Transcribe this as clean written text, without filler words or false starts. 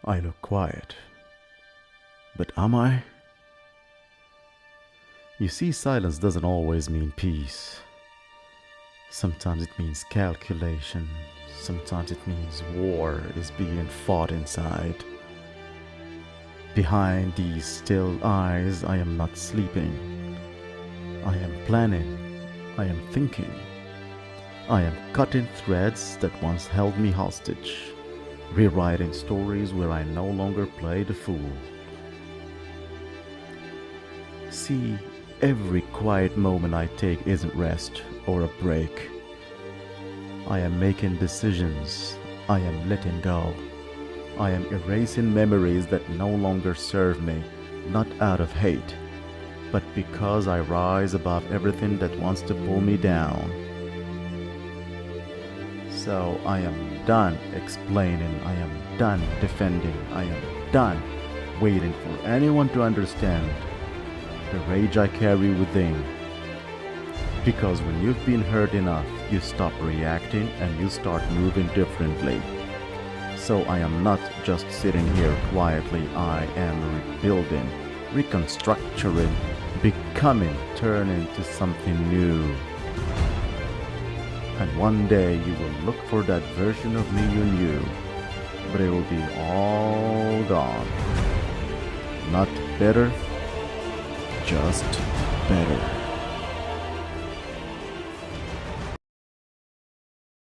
I look quiet. But am I? You see, silence doesn't always mean peace. Sometimes it means calculation. Sometimes it means war is being fought inside. Behind these still eyes, I am not sleeping. I am planning. I am thinking. I am cutting threads that once held me hostage, rewriting stories where I no longer play the fool. See, every quiet moment I take isn't rest or a break. I am making decisions. I am letting go. I am erasing memories that no longer serve me, not out of hate, but because I rise above everything that wants to pull me down. So I am done explaining. I am done defending. I am done waiting for anyone to understand the rage I carry within. Because when you've been hurt enough, you stop reacting and you start moving differently. So I am not just sitting here quietly, I am rebuilding, reconstructuring, becoming, turning to something new. And one day you will look for that version of me you knew, but it will be all gone. Not better, just better.